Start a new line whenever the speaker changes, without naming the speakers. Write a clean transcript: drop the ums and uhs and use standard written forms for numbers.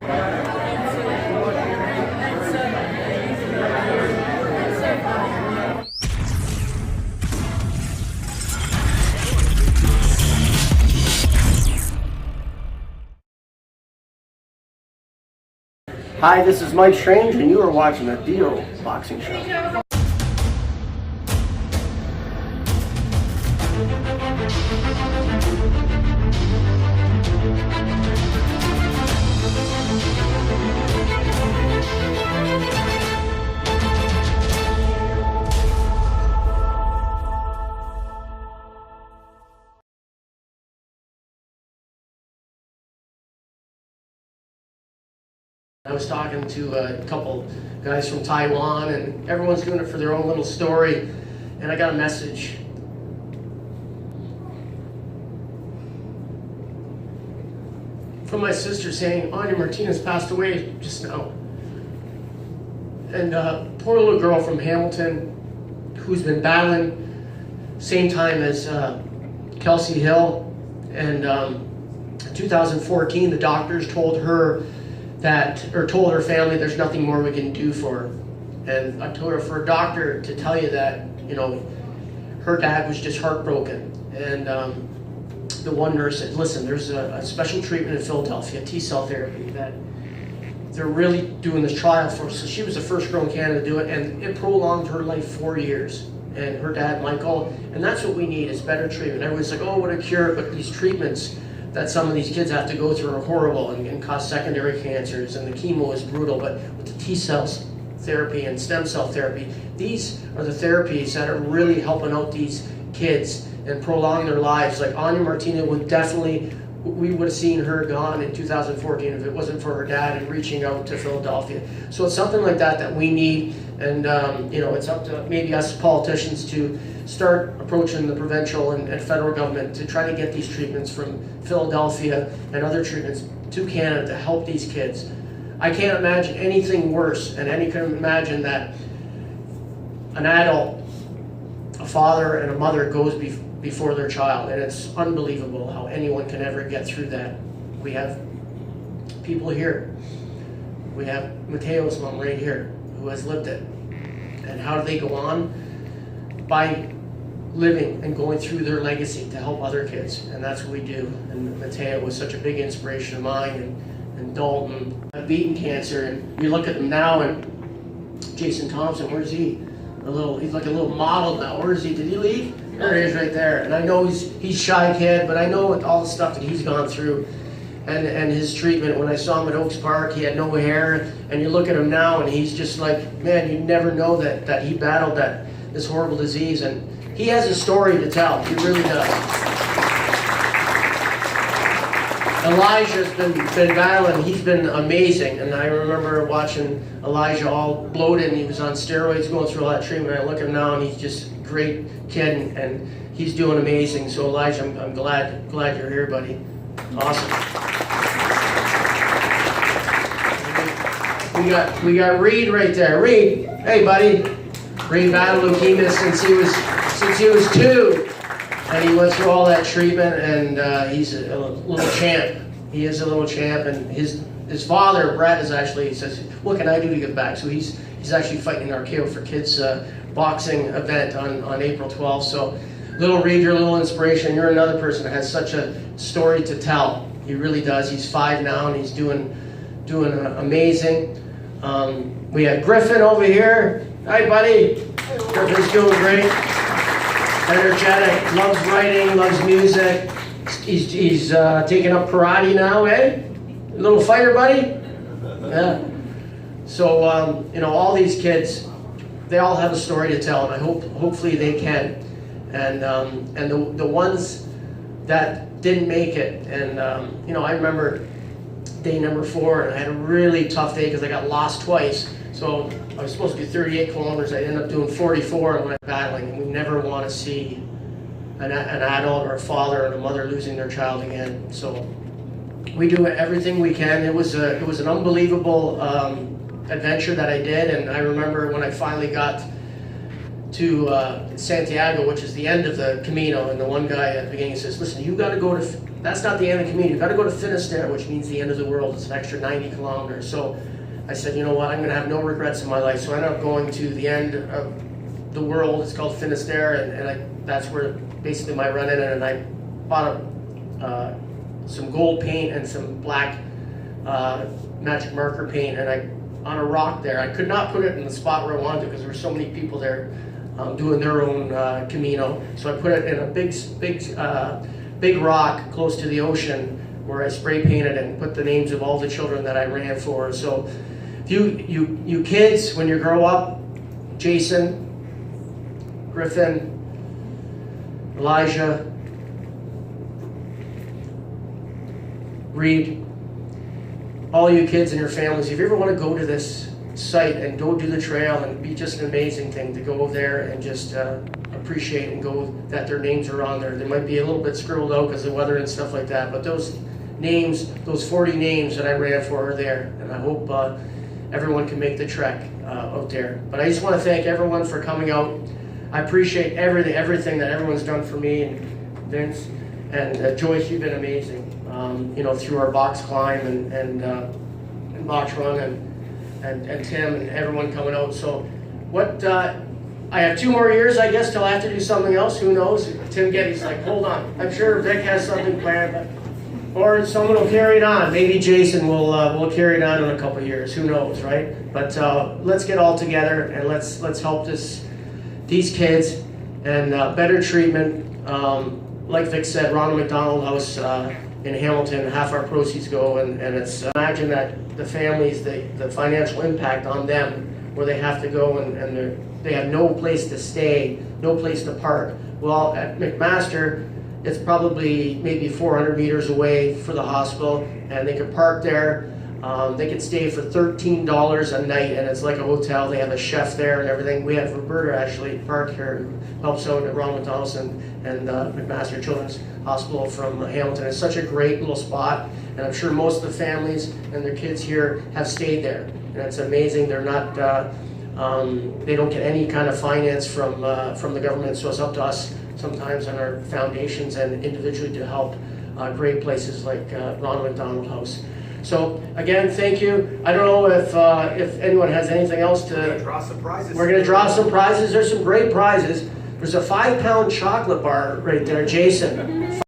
Hi, this is Mike Strange, and you are watching the Dio Boxing Show. I was talking to a couple guys from Taiwan, and everyone's doing it for their own little story, and I got a message. From my sister saying, Anya Martinez passed away just now. And poor little girl from Hamilton who's been battling same time as Kelsey Hill. And in 2014, the doctors told her told her family there's nothing more we can do for her. And I told her, for a doctor to tell you that, you know, her dad was just heartbroken. And the one nurse said, listen, there's a special treatment in Philadelphia, T-cell therapy, that they're really doing this trial for. So she was the first girl in Canada to do it, and it prolonged her life 4 years. And her dad, Michael, and that's what we need, is better treatment. Everyone's like, oh, what a cure, but these treatments that some of these kids have to go through are horrible and cause secondary cancers, and the chemo is brutal. But with the T-cells therapy and stem cell therapy, these are the therapies that are really helping out these kids and prolong their lives. Like Anya Martinez would definitely, we would have seen her gone in 2014 if it wasn't for her dad and reaching out to Philadelphia. So it's something like that that we need, and you know, it's up to maybe us politicians to start approaching the provincial and federal government to try to get these treatments from Philadelphia and other treatments to Canada to help these kids. I can't imagine anything worse, and any can imagine that an adult, a father and a mother, goes before their child, and it's unbelievable how anyone can ever get through that. We have people here. We have Mateo's mom right here who has lived it. And how do they go on? By living and going through their legacy to help other kids, and that's what we do. And Mateo was such a big inspiration of mine, and Dalton have beaten cancer, and we look at them now, and Jason Thompson, where's he? He's like a little model now. Where is he? Did he leave? There he is right there. And I know he's shy kid, but I know with all the stuff that he's gone through and his treatment. When I saw him at Oaks Park, he had no hair, and you look at him now and he's just like, man, you never know that he battled this horrible disease, and he has a story to tell. He really does. Elijah's been battling. He's been amazing, and I remember watching Elijah all bloated, and he was on steroids going through all that treatment. I look at him now, and he's just a great kid, and he's doing amazing. So Elijah, I'm glad you're here, buddy. Awesome. We got Reed right there. Reed, hey buddy. Reed battled leukemia since he was 2, and he went through all that treatment, and he's a little champ. He is a little champ, and his father, Brett, he says, what can I do to give back? So he's actually fighting in RKO for kids boxing event on April 12th. So little Reed, you're a little inspiration. You're another person that has such a story to tell. He really does. He's 5 now, and he's doing amazing. We have Griffin over here. Hi, buddy. Griffin's doing great. Energetic, loves writing, loves music. He's taking up karate now, eh? A little fighter, buddy? Yeah. So, you know, all these kids, they all have a story to tell, and hopefully they can. And the ones that didn't make it, and you know, I remember day number 4, and I had a really tough day because I got lost twice. So I was supposed to do 38 kilometers. I ended up doing 44 and went battling. And we never want to see an adult or a father or a mother losing their child again. So we do everything we can. It was an unbelievable adventure that I did, and I remember when I finally got to Santiago, which is the end of the Camino, and the one guy at the beginning says, listen, you got to go to, that's not the end of the Camino, you got to go to Finisterre, which means the end of the world. It's an extra 90 kilometers. So I said, you know what, I'm going to have no regrets in my life. So I ended up going to the end of the world. It's called Finisterre, and that's where basically my run ended, and I bought some gold paint and some black magic marker paint, and on a rock there. I could not put it in the spot where I wanted to because there were so many people there doing their own Camino. So I put it in a big rock close to the ocean where I spray painted and put the names of all the children that I ran for. So if you kids, when you grow up, Jason, Griffin, Elijah, Reed, all you kids and your families, if you ever want to go to this site and go do the trail, and be just an amazing thing to go there and just appreciate and go that their names are on there. They might be a little bit scribbled out because of the weather and stuff like that, but those names, those 40 names that I ran for are there, and I hope everyone can make the trek out there. But I just want to thank everyone for coming out. I appreciate everything that everyone's done for me, and Vince and Joyce, you've been amazing. You know, through our box climb and Boxrun and Tim and everyone coming out. So what, I have 2 more years, I guess, till I have to do something else. Who knows? Tim Getty's like, hold on. I'm sure Vic has something planned, or someone will carry it on. Maybe Jason will carry it on in a couple of years. Who knows, right? But let's get all together and let's help these kids and better treatment. Like Vic said, Ronald McDonald House in Hamilton, half our proceeds go, and it's imagine that the families, the financial impact on them, where they have to go and they have no place to stay, no place to park. Well, at McMaster, it's probably maybe 400 meters away for the hospital, and they could park there. They could stay for $13 a night, and it's like a hotel. They have a chef there and everything. We have Roberta actually park here, who helps out at Ronald McDonald's and McMaster Children's Hospital from Hamilton. It's such a great little spot, and I'm sure most of the families and their kids here have stayed there, and it's amazing. They're not, they don't get any kind of finance from the government, so it's up to us sometimes on our foundations and individually to help great places like Ronald McDonald House. So again, thank you. I don't know if anyone has anything else to.
We're going to draw some prizes.
We're going to draw some prizes. There's some great prizes. There's a 5-pound chocolate bar right there, Jason.